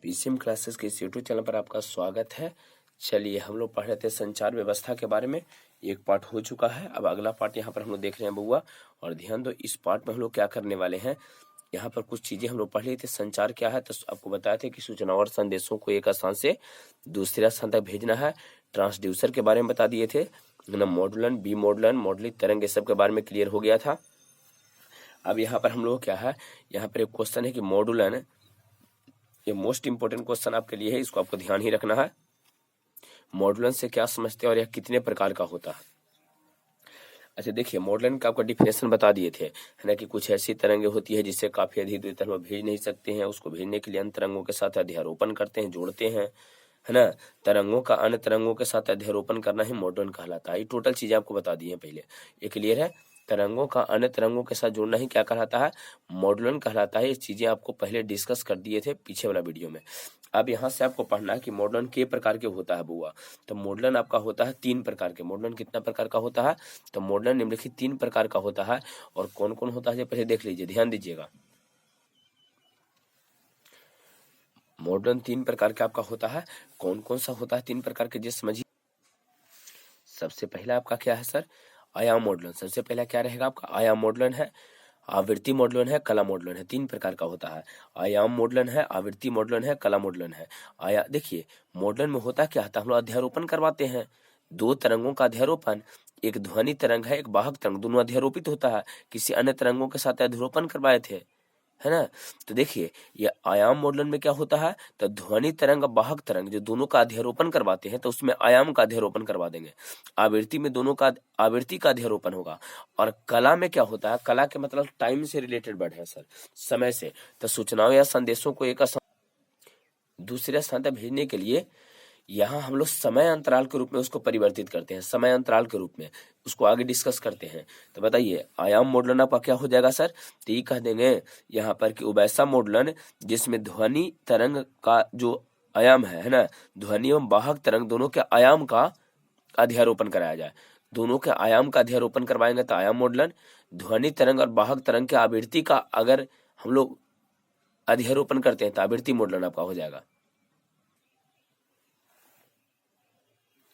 PCM classes के इस YouTube channel पर आपका स्वागत है। चलिए हम लोग पढ़ रहे थे संचार व्यवस्था के बारे में। एक पार्ट हो चुका है, अब अगला पार्ट यहाँ पर हम लोग देख रहे हैं बउआ। और ध्यान दो, इस पार्ट में हम लोग क्या करने वाले हैं। यहाँ पर कुछ चीजें हम लोग पढ़ लिए थे। संचार क्या है, तो आपको बताया था कि सूचनाओं और संदेशों को एक स्थान से दूसरे स्थान तक भेजना है। ट्रांसड्यूसर के बारे में बता दिए थे ना, मॉडुलन, बी मॉडुलन, मॉडलित तरंग, ये सब के बारे में क्लियर हो गया था। अब यहाँ पर हम लोग क्या है, यहाँ पर एक क्वेश्चन है कि मॉडुलन, ये मोस्ट इंपोर्टेंट क्वेश्चन आपके लिए है, इसको आपको ध्यान ही रखना है। मॉडुलन से क्या समझते हैं और यह कितने प्रकार का होता है। अच्छा देखिए, मॉडुलन का आपको डिफिनेशन बता दिए थे, है ना, कि कुछ ऐसी तरंगें होती है जिससे काफी अधिक दूर तक हम भेज नहीं सकते हैं। उसको भेजने के लिए अन्य तरंगों के साथ अध्यारोपण करते हैं, जोड़ते हैं, है ना। तरंगों का अन्य तरंगों के साथ अध्यारोपण करना ही मॉडुलन कहलाता है। ये टोटल चीजें आपको बता दी है पहले, ये क्लियर है। तरंगों का अन्य तरंगों के साथ जोड़ना ही क्या कहलाता है, मॉडुलन कहलाता है। ये चीजें आपको पहले डिस्कस कर दिए थे पीछे वाला वीडियो में। अब यहाँ से आपको पढ़ना है कि मॉडुलन के प्रकार के होता है बुआ। तो मॉडुलन आपका होता है 3 प्रकार के। मॉडुलन कितना प्रकार का होता है, तो मॉडुलन निम्नलिखित 3 प्रकार का होता है। और कौन कौन होता है पहले देख लीजिए, ध्यान दीजिएगा। मॉडुलन 3 प्रकार का आपका होता है। कौन कौन सा होता है 3 प्रकार के, जिस समझिए। सबसे पहला आपका क्या है सर, आयाम मॉडुलन। सबसे पहला क्या रहेगा आपका, आयाम मॉडुलन है, आवृत्ति मॉडुलन है, कला मॉडुलन है। 3 प्रकार का होता है। आयाम मॉडुलन है, आवृत्ति मॉडुलन है, कला मॉडुलन है। देखिए मॉडुलन में होता क्या था, हम लोग अध्यारोपण करवाते हैं। 2 तरंगों का अध्यारोपण, एक ध्वनि तरंग है, एक वाहक तरंग, दोनों अध्यारोपित होता है। किसी अन्य तरंगों के साथ अध्यारोपण करवाए थे, है ना। तो देखिए ये आयाम मॉडुलन में क्या होता है, तो ध्वनि तरंग, वाहक तरंग, जो दोनों का अध्यारोपण करवाते हैं तो उसमें आयाम का अध्यारोपण करवा देंगे। आवृत्ति में दोनों का आवृत्ति का अध्यारोपण होगा। और कला में क्या होता है, कला के मतलब टाइम से रिलेटेड वर्ड है सर, समय से। तो सूचनाओं या संदेशों को एक दूसरे स्थान तक भेजने के लिए यहाँ हम लोग समय अंतराल के रूप में उसको परिवर्तित करते हैं, समय अंतराल के रूप में उसको आगे डिस्कस करते हैं। तो बताइए आयाम मॉडुलन आपका क्या हो जाएगा सर, तो ये कह देंगे यहाँ पर कि वैसा मॉडुलन जिसमें ध्वनि तरंग का जो आयाम है ना, ध्वनि एवं वाहक तरंग दोनों के आयाम का अध्यारोपण कराया जाए। दोनों के आयाम का अध्यारोपण करवाएंगे तो आयाम मॉडुलन। ध्वनि तरंग और वाहक तरंग के आवृत्ति का अगर हम लोग अध्यारोपण करते हैं तो आवृत्ति मॉडुलन आपका हो जाएगा।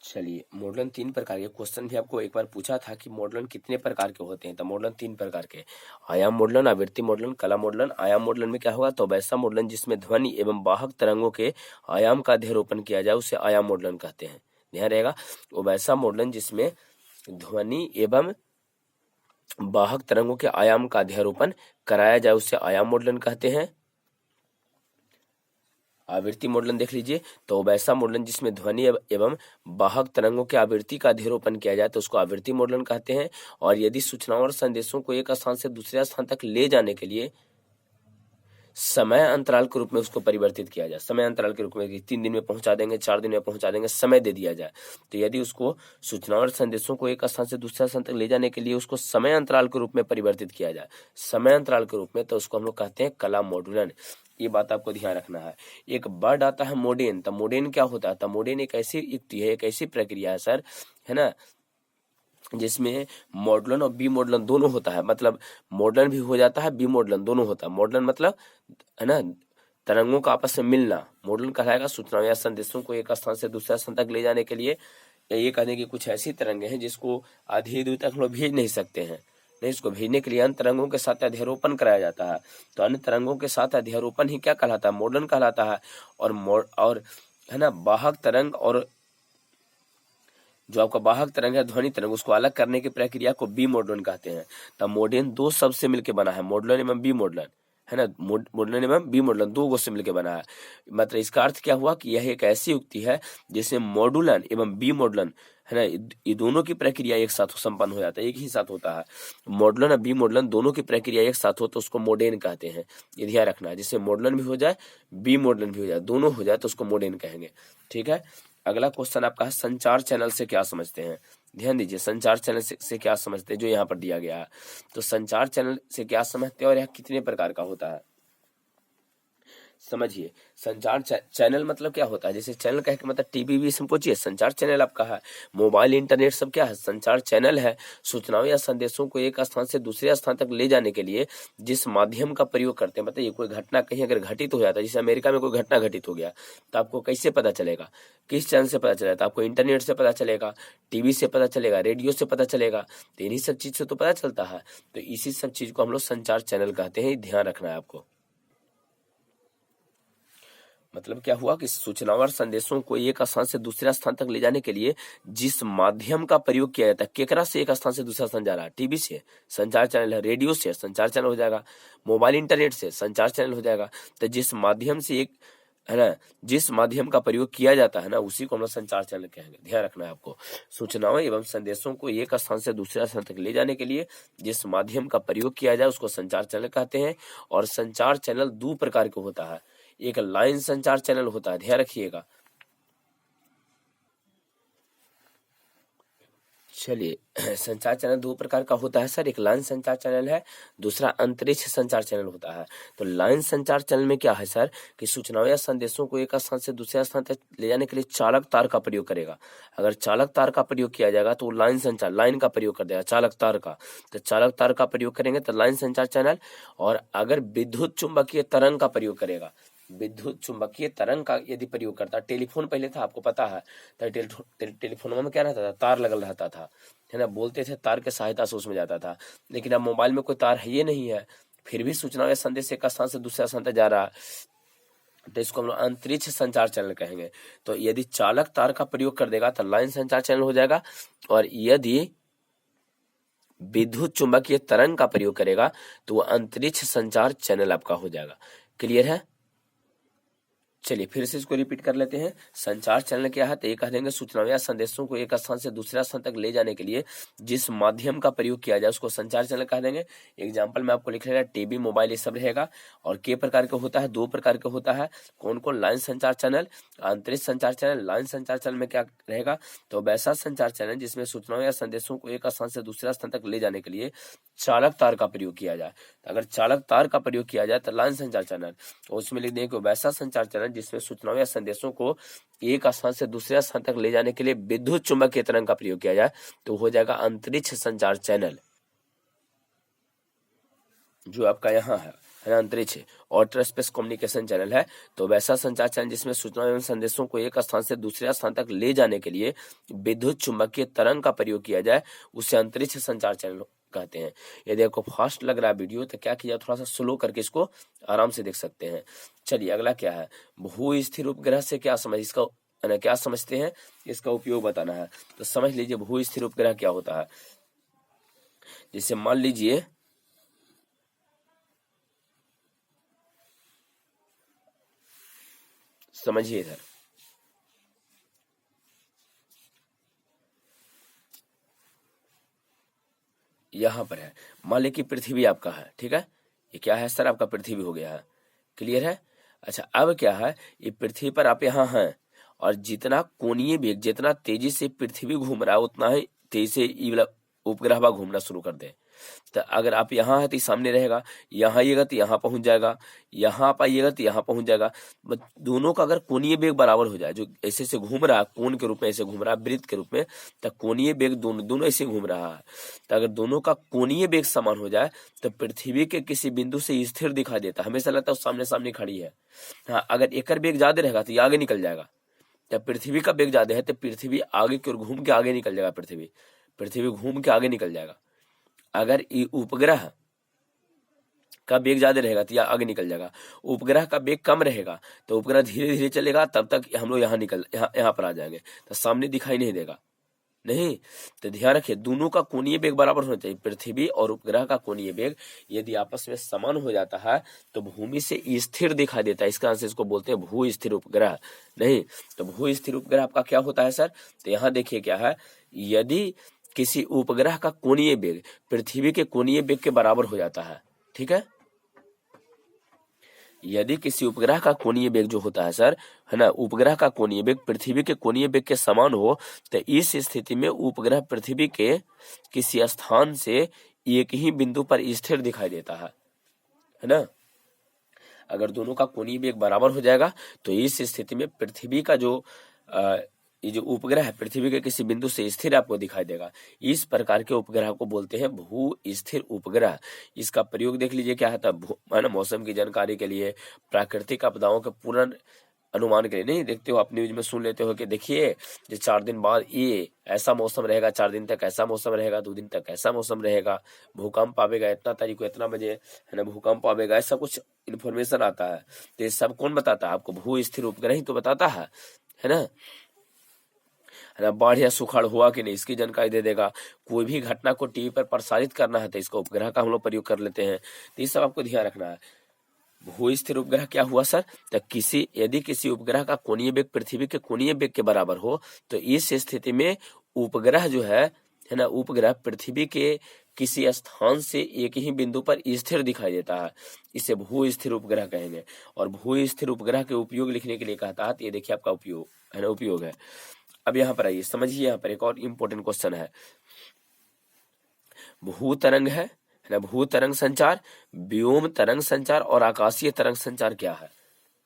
चलिए मॉडुलन 3 प्रकार के, क्वेश्चन भी आपको एक बार पूछा था कि मॉडुलन कितने प्रकार के होते हैं, तो मॉडुलन 3 प्रकार के, आयाम मॉडुलन, आवृत्ति मॉडुलन, कला मॉडुलन। आयाम मॉडुलन में क्या होगा, तो वैसा मॉडुलन जिसमें ध्वनि एवं वाहक तरंगों के आयाम का अध्यारोपण किया जाए उसे आयाम मॉडुलन कहते हैं। ध्यान रहेगा, वो वैसा मॉडुलन जिसमें ध्वनि एवं वाहक तरंगों के आयाम का अध्यारोपण कराया जाए उसे आयाम मॉडुलन कहते हैं। आवृत्ति मॉडुलन देख लीजिए, तो वैसा मॉडुलन जिसमें ध्वनि एवं वाहक तरंगों के आवृत्ति का अध्यारोपण किया जाए तो उसको आवृत्ति मॉडुलन कहते हैं। और यदि सूचनाओं और संदेशों को एक स्थान से दूसरे स्थान तक ले जाने के लिए समय अंतराल के रूप में उसको परिवर्तित किया जाए, समय अंतराल के रूप में 3 दिन में पहुंचा देंगे, 4 दिन में पहुंचा देंगे, समय दे दिया जाए। तो यदि उसको सूचनाओं और संदेशों को एक स्थान से दूसरे स्थान तक ले जाने के लिए उसको समय अंतराल के रूप में परिवर्तित किया जाए, समय अंतराल के रूप में, तो उसको हम लोग कहते हैं कला मॉडुलन। ये बात आपको ध्यान रखना है। एक वर्ड आता है मोडेन, तो मोडेन क्या होता है, तो मोडेन एक ऐसी युक्ति है, एक ऐसी प्रक्रिया है सर, है ना, जिसमें मॉडुलन और बी मॉडुलन दोनों होता है। मतलब मॉडुलन भी हो जाता है, बी मॉडुलन दोनों होता है। मॉडुलन मतलब है ना, तरंगों का आपस में मिलना, मॉडुलन कहलाएगा। सूचनाओं या संदेशों को एक स्थान से दूसरे स्थान तक ले जाने के लिए ये कहने की कुछ ऐसी तरंगे हैं जिसको आधी दूर तक हम लोग भेज नहीं सकते हैं, नहीं, इसको भेजने के लिए अन्य तरंगों के साथ अध्यारोपण कराया जाता है। तो अन्य तरंगों के साथ अध्यारोपण ही क्या कहलाता है, मॉडुलन कहलाता है। और है ना, वाहक तरंग और जो आपका वाहक तरंग है, ध्वनि तरंग, उसको अलग करने की प्रक्रिया को बी मॉडुलन कहते हैं। तो मॉडुलन 2 शब्द से मिलकर बना है, मॉडुलन एवं बी मॉडुलन, है ना। मॉडुलन एवं बी मॉडुलन 2 से मिलकर बना है। मतलब इसका अर्थ क्या हुआ कि यह एक ऐसी युक्ति है जिसमें मॉडुलन एवं बी मॉडुलन, है ना, ये दोनों की प्रक्रिया एक साथ संपन्न हो जाता है, एक ही साथ होता है। मॉडुलन और बी मॉडुलन दोनों की प्रक्रिया एक साथ हो तो उसको मोडेन कहते हैं। ये ध्यान रखना है, जिससे मॉडुलन भी हो जाए, बी मॉडुलन भी हो जाए, दोनों हो जाए तो उसको मोडेन कहेंगे। ठीक है। अगला क्वेश्चन आपका है संचार चैनल से क्या समझते हैं। ध्यान दीजिए, संचार चैनल से क्या समझते हैं, जो यहाँ पर दिया गया है। तो संचार चैनल से क्या समझते हैं और यह कितने प्रकार का होता है। समझिए, संचार चैनल मतलब क्या होता है, जैसे चैनल कह के मतलब टीवी भी समझिए, संचार चैनल आपका है, मोबाइल इंटरनेट सब क्या है, संचार चैनल है। सूचनाओं या संदेशों को एक स्थान से दूसरे स्थान तक ले जाने के लिए जिस माध्यम का प्रयोग करते हैं, मतलब ये कोई घटना कहीं अगर घटित हो जाता है, जैसे अमेरिका में कोई घटना घटित हो गया, तो आपको कैसे पता चलेगा, किस चैनल से पता चलेगा, तो आपको इंटरनेट से पता चलेगा, टीवी से पता चलेगा, रेडियो से पता चलेगा, तो इन्हीं सब चीज से तो पता चलता है। तो इसी सब चीज को हम लोग संचार चैनल कहते हैं, ध्यान रखना है आपको। मतलब क्या हुआ कि सूचनाओं और संदेशों को एक स्थान से दूसरे स्थान तक ले जाने के लिए जिस माध्यम का प्रयोग किया जाता है, केकरा से एक स्थान से दूसरा स्थान जा रहा है, टीवी से संचार चैनल है, रेडियो से संचार चैनल हो जाएगा, मोबाइल इंटरनेट से संचार चैनल हो जाएगा। तो जिस माध्यम से एक है ना, जिस माध्यम का प्रयोग किया जाता है ना, उसी को हम लोग संचार चैनल कहेंगे, ध्यान रखना है आपको। सूचनाओं एवं संदेशों को एक स्थान से दूसरे स्थान तक ले जाने के लिए जिस माध्यम का प्रयोग किया जाए उसको संचार चैनल कहते हैं। और संचार चैनल दो प्रकार के होता है, एक लाइन संचार चैनल होता है, ध्यान रखिएगा। चलिए, संचार चैनल दो प्रकार का होता है सर, एक लाइन संचार चैनल है, दूसरा अंतरिक्ष संचार चैनल होता है। तो लाइन संचार चैनल में क्या है सर कि सूचनाओं या संदेशों को एक स्थान से दूसरे स्थान तक ले जाने के लिए चालक तार का प्रयोग करेगा। अगर चालक तार का प्रयोग किया जाएगा तो लाइन संचार, लाइन का प्रयोग कर देगा, चालक तार का। तो चालक तार का प्रयोग करेंगे तो लाइन संचार चैनल। और अगर विद्युत चुंबकीय तरंग का प्रयोग करेगा, विद्युत चुंबकीय तरंग का यदि प्रयोग करता, टेलीफोन पहले था आपको पता है, तो टेलीफोन में क्या रहता था, तार लगल रहता था, है ना, बोलते थे तार के सहायता से उसमें जाता था। लेकिन अब मोबाइल में कोई तार है ये नहीं है, फिर भी सूचना या संदेश एक स्थान से दूसरे स्थान तक जा रहा है, तो इसको हम लोग अंतरिक्ष संचार चैनल कहेंगे। तो यदि चालक तार का प्रयोग कर देगा तो लाइन संचार चैनल हो जाएगा, और यदि विद्युत चुंबकीय तरंग का प्रयोग करेगा तो वो अंतरिक्ष संचार चैनल आपका हो जाएगा। क्लियर है? चलिए फिर से इसको रिपीट कर लेते हैं। संचार चैनल क्या है, तो ये कह देंगे सूचनाओं या संदेशों को एक स्थान से दूसरे स्थान तक ले जाने के लिए जिस माध्यम का प्रयोग किया जाए उसको संचार चैनल कह देंगे। एग्जाम्पल में आपको लिख रहेगा टीवी, मोबाइल, ये सब रहेगा। और के प्रकार का होता है, दो प्रकार का होता है। कौन कौन? लाइन संचार चैनल, अंतरिक्ष संचार चैनल। लाइन संचार चैनल में क्या रहेगा, तो वैसा संचार चैनल जिसमें सूचनाओं या संदेशों को एक स्थान से दूसरे स्थान तक ले जाने के लिए चालक तार का प्रयोग किया जाए। तो अगर चालक तार का प्रयोग किया जाए तो लाइन संचार चैनल, उसमें लिख देंगे वैसा संचार चैनल जिसमें सूचनाओं या संदेशों को एक स्थान से दूसरे स्थान तक ले जाने के लिए विद्युत चुंबकीय तरंग का प्रयोग किया जाए, तो हो जाएगा अंतरिक्ष संचार चैनल, जो आपका यहाँ है ना, अंतरिक्ष आउटर स्पेस कम्युनिकेशन चैनल है। तो वैसा संचार चैनल जिसमें सूचनाओं एवं संदेशों को एक स्थान से दूसरे स्थान तक ले जाने के लिए विद्युत चुंबकीय तरंग का प्रयोग किया जाए उसे अंतरिक्ष संचार चैनल कहते हैं। यदि आपको फास्ट लग रहा है वीडियो तो क्या किया, थोड़ा सा स्लो करके इसको आराम से देख सकते हैं। चलिए अगला क्या है, भू स्थिर उपग्रह से क्या समझ, इसका क्या समझते हैं, इसका उपयोग बताना है। तो समझ लीजिए भू स्थिर उपग्रह क्या होता है। जैसे मान लीजिए समझिए इधर, यहां पर है, मान लीजिए कि पृथ्वी आपका है, ठीक है, ये क्या है सर, आपका पृथ्वी हो गया है। क्लियर है? अच्छा अब क्या है, ये पृथ्वी पर आप यहाँ हैं और जितना कोणीय वेग, जितना तेजी से पृथ्वी घूम रहा है उतना ही तेजी से ये वाला उपग्रह घूमना शुरू कर दे। तो अगर आप यहाँ है तो सामने रहेगा, यहाँ आइएगा तो यहाँ पहुंच जाएगा, यहाँ आप आइएगा तो यहाँ पहुंच जाएगा। दोनों का अगर कोणीय वेग बराबर हो जाए, जो ऐसे से घूम रहा है कोण के रूप में, ऐसे घूम रहा है वृत्त के रूप में, तो कोणीय वेग दोनों ऐसे घूम रहा है, तो अगर दोनों का कोणीय वेग समान हो जाए तो पृथ्वी के किसी बिंदु से स्थिर दिखाई देता है, हमेशा लगता है सामने सामने खड़ी है। हाँ, अगर एक वेग ज्यादा रहेगा तो ये आगे निकल जाएगा, जब पृथ्वी का वेग ज्यादा है तो पृथ्वी आगे की ओर घूम के आगे निकल जाएगा, पृथ्वी घूम के आगे निकल जाएगा। अगर उपग्रह का वेग ज्यादा रहेगा तो यह आगे निकल जाएगा, उपग्रह का वेग कम रहेगा तो उपग्रह धीरे धीरे चलेगा, तब तक हम लोग यहाँ पर आ जाएंगे, तो सामने दिखाई नहीं देगा। नहीं, तो ध्यान रखिए दोनों का कोणीय वेग बराबर होना चाहिए। पृथ्वी और उपग्रह का कोणीय वेग यदि आपस में समान हो जाता है तो भूमि से स्थिर दिखाई देता है, इसका आंसर इसको बोलते हैं भू स्थिर उपग्रह। नहीं, तो भू स्थिर उपग्रह आपका क्या होता है सर, तो यहाँ देखिए क्या है, यदि किसी उपग्रह का कोणीय वेग पृथ्वी के कोणीय वेग के बराबर हो जाता है, ठीक है, यदि किसी उपग्रह का कोणीय वेग जो होता है सर, है ना, उपग्रह का कोणीय वेग पृथ्वी के कोणीय वेग के समान हो, तो इस स्थिति में उपग्रह पृथ्वी के किसी स्थान से एक ही बिंदु पर स्थिर दिखाई देता है ना। अगर दोनों का कोणीय वेग बराबर हो जाएगा तो इस स्थिति में पृथ्वी का जो ये जो उपग्रह है पृथ्वी के किसी बिंदु से स्थिर आपको दिखाई देगा। इस प्रकार के उपग्रह को बोलते हैं भू स्थिर उपग्रह। इसका प्रयोग देख लीजिए क्या है ना, मौसम की जानकारी के लिए, प्राकृतिक आपदाओं के पूर्ण अनुमान के लिए। नहीं देखते हो आप न्यूज में सुन लेते हो कि देखिए ये 4 दिन बाद ये ऐसा मौसम रहेगा, 4 दिन तक ऐसा मौसम रहेगा, 2 दिन तक ऐसा मौसम रहेगा, भूकंप आवेगा, इतना तारीख को इतना बजे है ना भूकंप आवेगा, ऐसा कुछ इन्फॉर्मेशन आता है। तो ये सब कौन बताता है आपको? भू स्थिर उपग्रह ही तो बताता है ना। बाढ़ या सुखाड़ हुआ कि नहीं इसकी जानकारी दे देगा। कोई भी घटना को टीवी पर प्रसारित करना है तो इसका उपग्रह का हम लोग प्रयोग कर लेते हैं। तो ये सब आपको ध्यान रखना है। भू स्थिर उपग्रह क्या हुआ सर? तो यदि किसी उपग्रह का कोणीय वेग पृथ्वी के कोणीय वेग के बराबर हो तो इस स्थिति में उपग्रह जो है ना, उपग्रह पृथ्वी के किसी स्थान से एक ही बिंदु पर स्थिर दिखाई देता है। इसे भू स्थिर उपग्रह कहेंगे। और भू स्थिर उपग्रह के उपयोग लिखने के लिए कहता है, तो ये देखिए आपका उपयोग है ना, उपयोग है। अब यहाँ पर आइए समझिए, यहाँ पर एक और इम्पोर्टेंट क्वेश्चन है। भू तरंग है ना, भू तरंग संचार, व्योम तरंग संचार और आकाशीय तरंग संचार क्या है?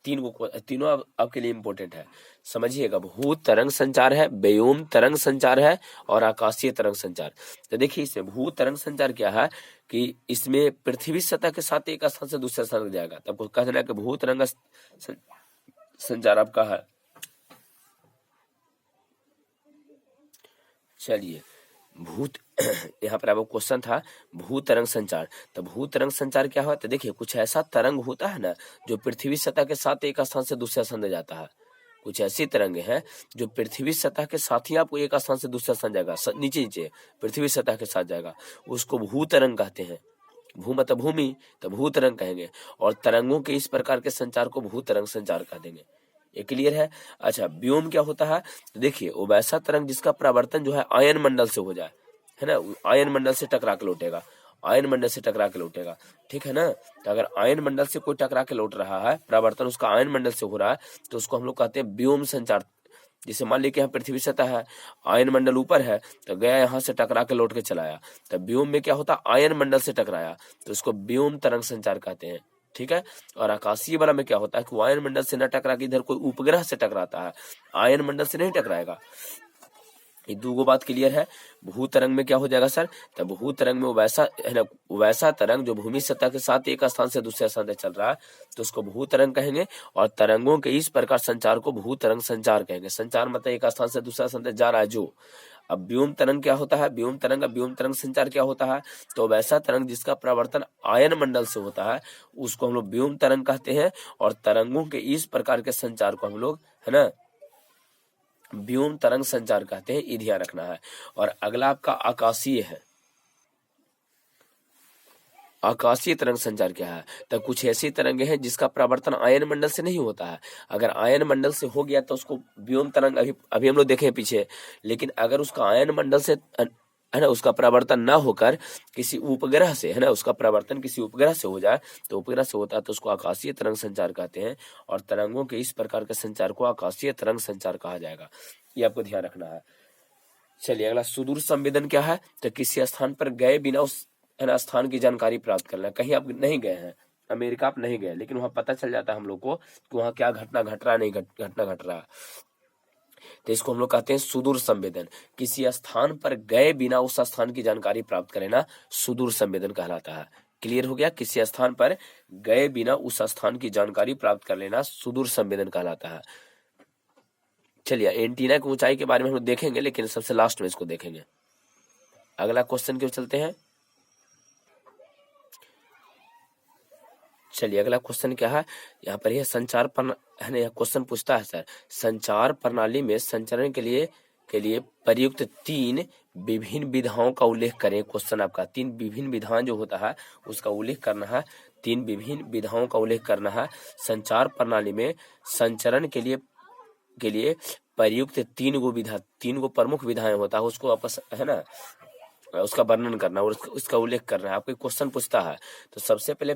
तीनों आपके लिए इम्पोर्टेंट है, समझिएगा। भू तरंग संचार है, व्योम तरंग संचार है और आकाशीय तरंग संचार। तो देखिए इसमें भू तरंग संचार क्या है कि इसमें पृथ्वी सतह के साथ एक स्थान से दूसरे स्थान जाएगा। तब आपको कहना है कि भू तरंग संचार आपका है। चलिए भूत यहाँ पर आपको क्वेश्चन था भू तरंग संचार। तो भू तरंग संचार क्या होता है? देखिए कुछ ऐसा तरंग होता है ना जो पृथ्वी सतह के साथ एक स्थान से दूसरे स्थान जाता है। कुछ ऐसी तरंगे हैं जो पृथ्वी सतह के साथ ही आपको एक स्थान से दूसरे स्थान जाएगा, नीचे नीचे पृथ्वी सतह के साथ जाएगा, उसको भू तरंग कहते हैं। भू मतलब भूमि, तो भू तरंग कहेंगे। और तरंगों के इस प्रकार के संचार को भू तरंग संचार कह देंगे। ये क्लियर है? अच्छा, व्योम क्या होता है? तो देखिए वो वैसा तरंग जिसका परावर्तन जो है आयन मंडल से हो जाए, है ना, आयन मंडल से टकरा के लौटेगा, आयन मंडल से टकरा के लौटेगा, ठीक है ना। तो अगर आयन मंडल से कोई टकरा के लौट रहा है, परावर्तन उसका आयन मंडल से हो रहा है, तो उसको हम लोग कहते हैं व्योम संचार। जैसे मान लीजिए यहाँ पृथ्वी सतह है, आयन मंडल ऊपर है, तो गया यहाँ से टकरा के लौट के चला आया, तो व्योम में क्या होता है? आयन मंडल से टकराया, तो उसको व्योम तरंग संचार कहते हैं, ठीक है। और आकाशीय वाला में क्या होता है कि आयन मंडल से न टकरा के इधर कोई उपग्रह से टकराता है, आयन मंडल से नहीं टकराएगा। ये दो बात क्लियर है। भू तरंग में क्या हो जाएगा सर? तो भू तरंग में वैसा है ना, वैसा तरंग जो भूमि सतह के साथ एक स्थान से दूसरे स्थान तक चल रहा है, तो उसको भू तरंग कहेंगे। और तरंगों के इस प्रकार संचार को भू तरंग संचार कहेंगे। संचार मतलब एक स्थान से दूसरा स्थान तक जा रहा है जो। अब व्योम तरंग क्या होता है? व्योम तरंग संचार क्या होता है? तो वैसा तरंग जिसका परावर्तन आयन मंडल से होता है उसको हम लोग व्योम तरंग कहते हैं। और तरंगों के इस प्रकार के संचार को हम लोग है ना व्योम तरंग संचार कहते हैं, ये ध्यान रखना है। और अगला आपका आकाशीय है। आकाशीय तरंग संचार क्या है? तो कुछ ऐसी तरंगे हैं जिसका परावर्तन आयन मंडल से नहीं होता है। अगर आयन मंडल से हो गया तो उसको व्योम तरंग अभी हम लोग देखे पीछे। लेकिन अगर उसका आयन मंडल से है ना उसका परावर्तन ना होकर किसी उपग्रह से है ना उसका परावर्तन किसी उपग्रह से हो जाए, तो उपग्रह से होता है तो उसको आकाशीय तरंग संचार कहते हैं। और तरंगों के इस प्रकार के संचार को आकाशीय तरंग संचार कहा जाएगा, ये आपको ध्यान रखना है। चलिए अगला सुदूर संवेदन क्या है? तो किसी स्थान पर गए बिना उस है ना स्थान की जानकारी प्राप्त करना। कहीं आप नहीं गए हैं, अमेरिका आप नहीं गए, लेकिन वहां पता चल जाता है हम लोग को कि वहां क्या घटना घट रहा, नहीं घटना घट रहा, तो इसको हम लोग कहते हैं सुदूर संवेदन। किसी स्थान पर गए बिना उस स्थान की जानकारी प्राप्त करना सुदूर संवेदन कहलाता है। क्लियर हो गया? किसी स्थान पर गए बिना उस स्थान की जानकारी प्राप्त कर लेना सुदूर संवेदन कहलाता है। चलिए एंटीना की ऊंचाई के बारे में हम लोग देखेंगे, लेकिन सबसे लास्ट में इसको देखेंगे। अगला क्वेश्चन क्यों चलते हैं। चलिए अगला क्वेश्चन क्या है यहाँ पर? यह संचार है ना, यह क्वेश्चन पूछता है सर, संचार प्रणाली में संचरण के लिए प्रयुक्त 3 विभिन्न विधाओं का उल्लेख करें। क्वेश्चन आपका 3 विभिन्न विधान जो होता है उसका उल्लेख करना है। 3 विभिन्न विधाओं का उल्लेख करना है। संचार प्रणाली में संचरण के लिए प्रयुक्त 3 गो विधा, 3 गो प्रमुख विधाएं होता है, उसको आपस है ना उसका वर्णन करना और उसका उल्लेख करना है। आपको क्वेश्चन पूछता है तो सबसे पहले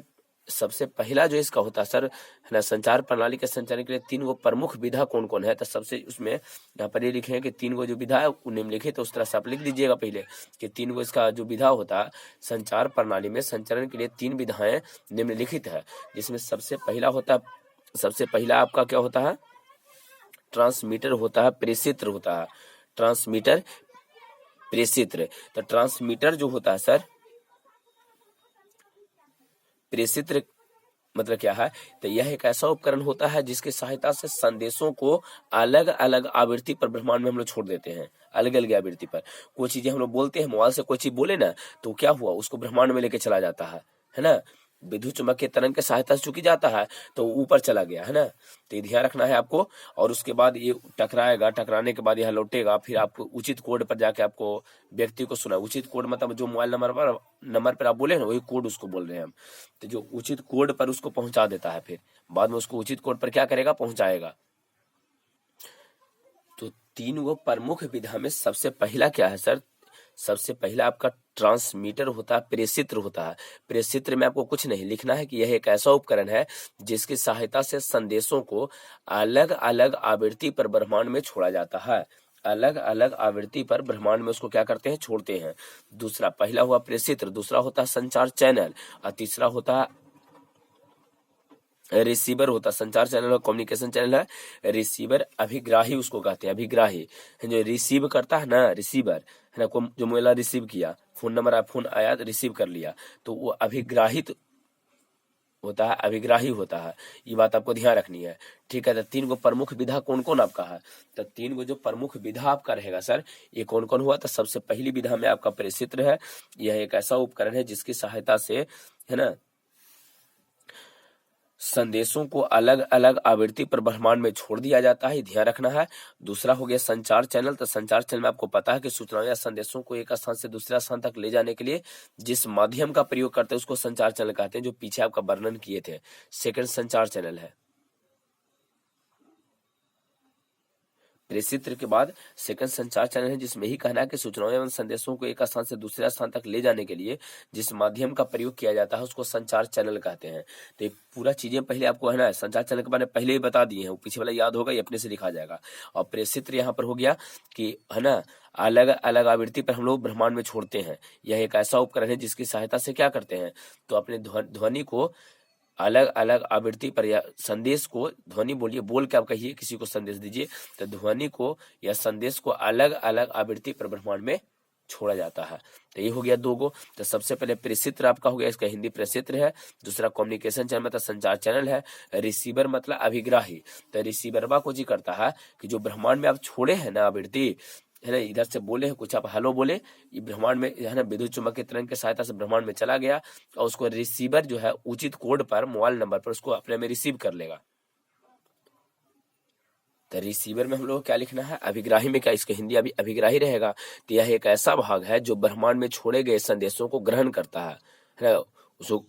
सबसे पहला जो इसका होता है सर, है ना, संचार प्रणाली के संचालन के लिए 3 गो प्रमुख विधा कौन कौन है, तो सबसे उसमें यहाँ पर ये लिखे हैं कि 3 गो जो विधा है वो निम्नलिखित, तो उस तरह से आप लिख दीजिएगा पहले कि 3 गो इसका जो विधा होता है संचार प्रणाली में संचालन के लिए 3 विधाएं निम्नलिखित है, जिसमें सबसे पहला आपका क्या होता है, ट्रांसमीटर होता है, प्रेषित्र होता है, ट्रांसमीटर प्रेषित्र। तो ट्रांसमीटर जो होता है सर, प्रेषित्र मतलब क्या है, तो यह एक ऐसा उपकरण होता है जिसकी सहायता से संदेशों को अलग अलग आवृत्ति पर ब्रह्मांड में हम लोग छोड़ देते हैं, अलग अलग आवृत्ति पर। कोई चीजें हम लोग बोलते हैं, मोबाइल से कोई चीज बोले ना, तो क्या हुआ, उसको ब्रह्मांड में लेके चला जाता है ना, विद्युत चुम्बकीय तरंग के सहायता से चूंकि जाता है तो ऊपर चला गया, है ना, तो ये ध्यान रखना है आपको। और उसके बाद ये टकराएगा, टकराने के बाद यह लौटेगा, फिर आपको उचित कोड पर जाके आपको व्यक्ति को सुना, उचित कोड मतलब जो मोबाइल नंबर पर आप बोले ना, वही कोड उसको बोल रहे हैं हम, तो जो उचित कोड पर उसको पहुंचा देता है, फिर बाद में उसको उचित कोड पर क्या करेगा, पहुंचाएगा। तो 3 गो प्रमुख विधा में सबसे पहला क्या है सर, सबसे पहला आपका ट्रांसमीटर होता है, प्रेषित्र होता है। प्रेषित्र में आपको कुछ नहीं लिखना है कि यह एक ऐसा उपकरण है जिसकी सहायता से संदेशों को अलग अलग आवृत्ति पर ब्रह्मांड में छोड़ा जाता है, अलग अलग आवृत्ति पर ब्रह्मांड में उसको क्या करते हैं, छोड़ते हैं। दूसरा, पहला हुआ प्रेषित्र, दूसरा होता है संचार चैनल, और तीसरा होता है रिसीवर होता है। संचार चैनल और कम्युनिकेशन चैनल है, रिसीवर अभिग्राही उसको कहते हैं, अभिग्राही जो रिसीव करता है ना, रिसीवर है ना, जो मोबाइल रिसीव किया, फोन आया तो रिसीव कर लिया, तो वो अभिग्राहित होता है, अभिग्राही होता है। ये बात आपको ध्यान रखनी है, ठीक है। तो 3 गो प्रमुख विधा कौन कौन आपका है, तो 3 गो जो प्रमुख विधा आपका रहेगा सर, ये कौन कौन हुआ, तो सबसे पहली विधा में आपका प्रेषित्र है। यह एक ऐसा उपकरण है जिसकी सहायता से, है ना, संदेशों को अलग अलग आवृत्ति पर ब्रह्मांड में छोड़ दिया जाता है, ध्यान रखना है। दूसरा हो गया संचार चैनल, तो संचार चैनल में आपको पता है कि सूचनाओं या संदेशों को एक स्थान से दूसरे स्थान तक ले जाने के लिए जिस माध्यम का प्रयोग करते हैं उसको संचार चैनल कहते हैं, जो पीछे आपका वर्णन किए थे। सेकंड संचार चैनल है, प्रेषित्र के बाद सेकंड संचार चैनल है, जिसमें ही कहना है कि सूचनाओं एवं संदेशों को एक स्थान से दूसरे स्थान तक ले जाने के लिए जिस माध्यम का प्रयोग किया जाता है उसको संचार चैनल कहते हैं। तो ये पूरा चीजें पहले आपको, है ना, संचार चैनल के बारे में पहले ही बता दिए हैं, वो पीछे वाला याद होगा, ये अपने से लिखा जाएगा। और प्रेषित्र यहाँ पर हो गया कि, है ना, अलग अलग आवृत्ति पर हम लोग ब्रह्मांड में छोड़ते हैं। यह एक ऐसा उपकरण है जिसकी सहायता से क्या करते हैं, तो अपने ध्वनि को अलग अलग आवृत्ति पर या संदेश को, ध्वनि बोलिए, बोल के आप कहिए, किसी को संदेश दीजिए, तो ध्वनि को या संदेश को अलग अलग आवृत्ति पर ब्रह्मांड में छोड़ा जाता है। तो ये हो गया 2 गो। तो सबसे पहले प्रेषित्र आपका हो गया, इसका हिंदी प्रेषित्र है। दूसरा कम्युनिकेशन चैनल मतलब संचार चैनल है। रिसीवर मतलब अभिग्राही, तो रिसीवरवा को जी करता है कि जो ब्रह्मांड में आप छोड़े हैं ना आवृत्ति, है ना, इधर से बोले हैं कुछ, आप हेलो बोले, ये ब्रह्मांड में, है ना, विद्युत चुम्बकीय तरंग की सहायता से ब्रह्मांड में चला गया, और उसको रिसीवर जो है उचित कोड पर, मोबाइल नंबर पर उसको अपने में रिसीव कर लेगा। तो रिसीवर में हम लोग क्या लिखना है, अभिग्राही में क्या, इसका हिंदी अभी अभिग्राही रहेगा। तो यह एक ऐसा भाग है जो ब्रह्मांड में छोड़े गए संदेशों को ग्रहण करता है ना, उसको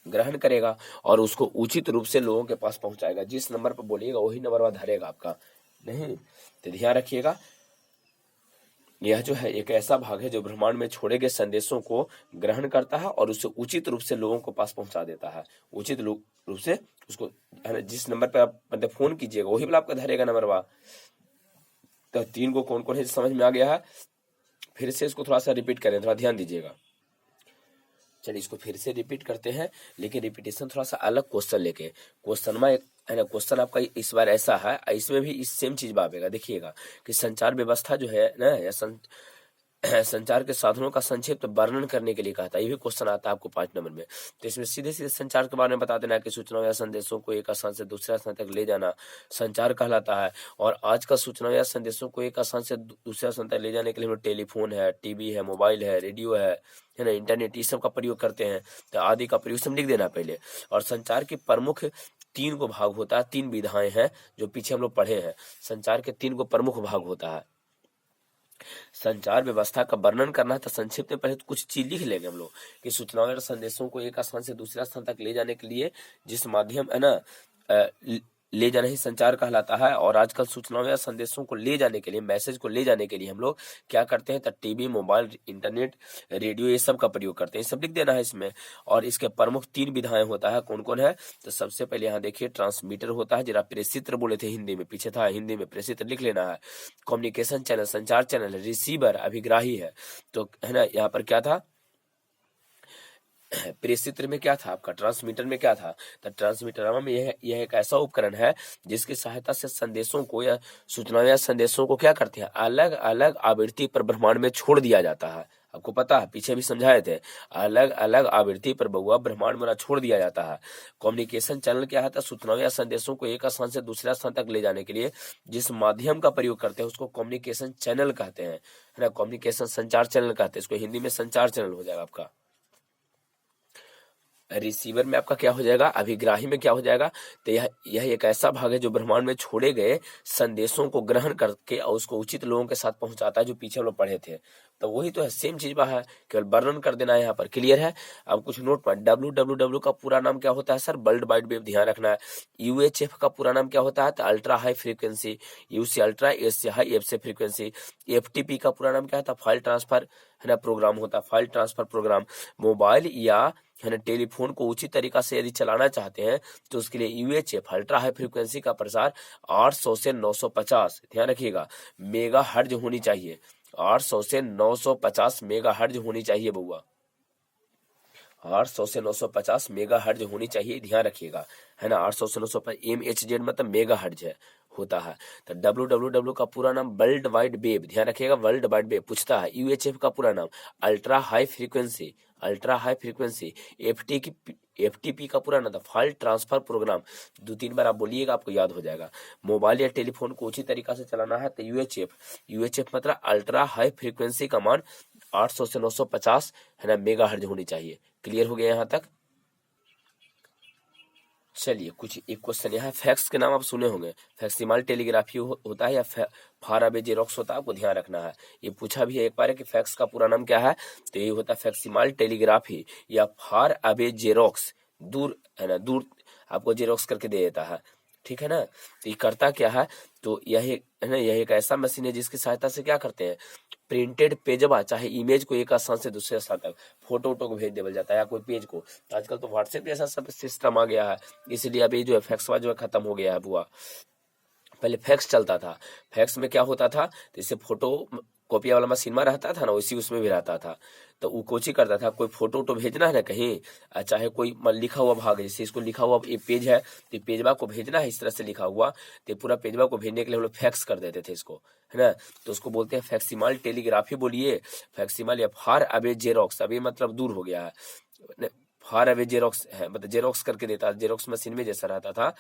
ग्रहण करेगा और उसको उचित रूप से लोगों के पास पहुंचाएगा। जिस नंबर पर बोलिएगा वही नंबर वह धरेगा आपका, नहीं, तो ध्यान रखिएगा। यह जो है एक ऐसा भाग है जो ब्रह्मांड में छोड़े गए संदेशों को ग्रहण करता है और उसे उचित रूप से लोगों को पास पहुंचा देता है, उचित रूप से उसको, है ना, जिस नंबर पर आप मतलब फोन कीजिएगा वही वाला आपका धरेगा नंबर वा। तो 3 को कौन कौन है समझ में आ गया है, फिर से इसको थोड़ा सा रिपीट करें, थोड़ा ध्यान दीजिएगा। चलिए इसको फिर से रिपीट करते हैं, लेकिन रिपीटेशन थोड़ा सा अलग क्वेश्चन लेके। क्वेश्चन में, है ना, क्वेश्चन आपका इस बार ऐसा है, इसमें भी इस सेम चीज आएगा, देखिएगा कि संचार व्यवस्था जो है ना, या संचार के साधनों का संक्षिप्त वर्णन करने के लिए कहा था। ये भी क्वेश्चन आता है आपको 5 नंबर में। तो इसमें सीधे सीधे संचार के बारे में बता देना कि सूचनाओं या संदेशों को एक स्थान से दूसरे स्थान तक ले जाना संचार कहलाता है। और आज का सूचनाओं या संदेशों को एक स्थान से दूसरे स्थान तक ले जाने के लिए हम टेलीफोन है, टीवी है, मोबाइल है, रेडियो है ना, इंटरनेट, ये सब का प्रयोग करते हैं। तो आदि का प्रयोग सब लिख देना पहले। और संचार के प्रमुख 3 को भाग होता है, 3 विधाएं हैं जो पीछे हम लोग पढ़े हैं। संचार के 3 को प्रमुख भाग होता है। संचार व्यवस्था का वर्णन करना है तो संक्षिप्त में पहले तो कुछ चीज लिख लेंगे हम लोग कि सूचनाओं और संदेशों को एक स्थान से दूसरे स्थान तक ले जाने के लिए जिस माध्यम, है ना, ले जाना ही संचार कहलाता है। और आजकल सूचनाओं या संदेशों को ले जाने के लिए, मैसेज को ले जाने के लिए हम लोग क्या करते हैं, तो टीवी, मोबाइल, इंटरनेट, रेडियो, ये सब का प्रयोग करते हैं। सब लिख देना है इसमें। और इसके प्रमुख 3 विधाएं होता है। कौन कौन है, तो सबसे पहले यहाँ देखिए ट्रांसमीटर होता है, जरा प्रेषित्र बोले थे हिंदी में, पीछे था हिंदी में प्रेषित्र लिख लेना है। कम्युनिकेशन चैनल, संचार चैनल, रिसीवर अभिग्राही है, तो है ना, यहाँ पर क्या था, प्रेषित्र में क्या था आपका, ट्रांसमीटर में क्या था, तो ट्रांसमीटर में यह एक ऐसा उपकरण है जिसकी सहायता से संदेशों को या सूचनाओं या संदेशों को क्या करते हैं, अलग अलग आवृत्ति पर ब्रह्मांड में छोड़ दिया जाता है। आपको पता है, पीछे भी समझाए थे, अलग अलग आवृत्ति पर बउआ ब्रह्मांड में छोड़ दिया जाता है। कम्युनिकेशन चैनल क्या है, सूचनाओं या संदेशों को एक स्थान से दूसरे स्थान तक ले जाने के लिए जिस माध्यम का प्रयोग करते हैं उसको कम्युनिकेशन चैनल कहते हैं, है ना। कम्युनिकेशन संचार चैनल कहते हैं, इसको हिंदी में संचार चैनल हो जाएगा आपका। रिसीवर में आपका क्या हो जाएगा, अभिग्राही में क्या हो जाएगा, तो यह एक ऐसा भाग है जो ब्रह्मांड में छोड़े गए संदेशों को ग्रहण करके और उसको उचित लोगों के साथ पहुंचाता है, जो पीछे हम लोग पढ़े थे। तो वही तो है, सेम चीज है, केवल वर्णन कर देना है यहाँ पर। क्लियर है। अब कुछ नोट पॉइंट, WWW का पूरा नाम क्या होता है सर, वर्ल्ड वाइड वेब, ध्यान रखना है। UHF का पूरा नाम क्या होता है, तो अल्ट्रा हाई फ्रीक्वेंसी, U से अल्ट्रा, S से हाई, F से फ्रीक्वेंसी। FTP का पूरा नाम क्या था, फाइल ट्रांसफर, है ना, प्रोग्राम होता है, फाइल ट्रांसफर प्रोग्राम। मोबाइल या है ना टेलीफोन को उचित तरीका से यदि चलाना चाहते हैं तो उसके लिए UHF अल्ट्रा हाई फ्रीक्वेंसी का प्रसार 800 से 950, ध्यान रखिएगा, मेगा हर्ज होनी चाहिए। 800 से 950 मेगा हर्ज होनी चाहिए बउआ, 800 से 950 मेगा हर्ज होनी चाहिए, ध्यान रखिएगा, है ना। 800 से 950 MHz मतलब मेगा हर्ज है होता है। तो WWW का पूरा नाम वर्ल्ड वाइड वेब, ध्यान रखिएगा, वर्ल्ड वाइड वेब पूछता है। UHF का पूरा नाम ultra high frequency, ultra high frequency. FTP का पूरा नाम था फाइल ट्रांसफर प्रोग्राम। 2-3 बार आप बोलिएगा, आपको याद हो जाएगा। मोबाइल या टेलीफोन को उचित तरीका से चलाना है तो UHF मतलब अल्ट्रा हाई फ्रीक्वेंसी का मान 800 से 950, है ना, मेगा हर्ज होनी चाहिए। क्लियर हो गया यहाँ तक। चलिए कुछ एक क्वेश्चन यहाँ, फैक्स के नाम आप सुने होंगे, फैक्सिमल टेलीग्राफी होता है या फार अवे जेरोक्स होता है, आपको ध्यान रखना है। ये पूछा भी है एक बार कि फैक्स का पूरा नाम क्या है, तो ये होता है फैक्सिमल टेलीग्राफी या फार अवे जेरोक्स, दूर, है ना, दूर आपको जेरोक्स करके दे देता है, ठीक है ना। तो ये करता क्या है, तो यह है ना, यह एक ऐसा मशीन है जिसकी सहायता से क्या करते हैं, प्रिंटेड पेजबा चाहे इमेज को एक स्थान से दूसरे स्थान तक, फोटो वोटो को भेज देवल जाता है या कोई पेज को। तो आजकल तो व्हाट्सएप जैसा सब सिस्टम आ गया है, इसलिए अभी जो है फैक्सवा जो है खत्म हो गया है बुआ। पहले फैक्स चलता था, फैक्स में क्या होता था, जैसे फोटो कॉपिया वाला मशीन में रहता था ना, वैसी उसमें भी रहता था। तो वो कोची करता था, कोई फोटो वोटो भेजना है ना कहीं, चाहे कोई लिखा हुआ भाग, जैसे इसको लिखा हुआ ये पेज है, तो पेजवा को भेजना है, इस तरह से लिखा हुआ, तो पूरा पेजवा को भेजने के लिए हम लोग फैक्स कर देते थे इसको, है ना। तो उसको बोलते हैं फैक्सिमल टेलीग्राफी, बोलिए फैक्सिमल या फार अवे जेरोक्स। अभी मतलब दूर हो गया है, फार अवे जेरोक्स है, मतलब जेरोक्स करके देता, जेरोक्स मशीन में जैसा रहता था।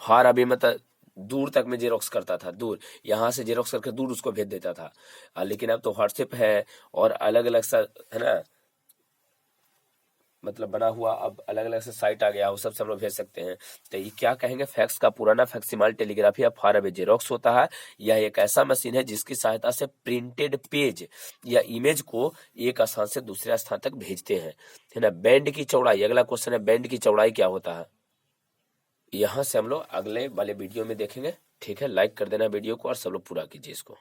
फार अवे मतलब दूर तक में जेरोक्स करता था, दूर, यहाँ से जेरोक्स करके दूर उसको भेज देता था। लेकिन अब तो व्हाट्सएप है और अलग अलग सा, है ना, मतलब बना हुआ, अब अलग अलग से साइट आ गया, वो सब हम लोग भेज सकते हैं। तो ये क्या कहेंगे, फैक्स का पुराना फैक्सिमल टेलीग्राफी या फार अवे जेरोक्स होता है। यह एक ऐसा मशीन है जिसकी सहायता से प्रिंटेड पेज या इमेज को एक स्थान से दूसरे स्थान तक भेजते हैं, है ना। बैंड की चौड़ाई, अगला क्वेश्चन है, बैंड की चौड़ाई क्या होता है, यहाँ से हम लोग अगले वाले वीडियो में देखेंगे, ठीक है। लाइक कर देना वीडियो को और सब लोग पूरा कीजिए इसको।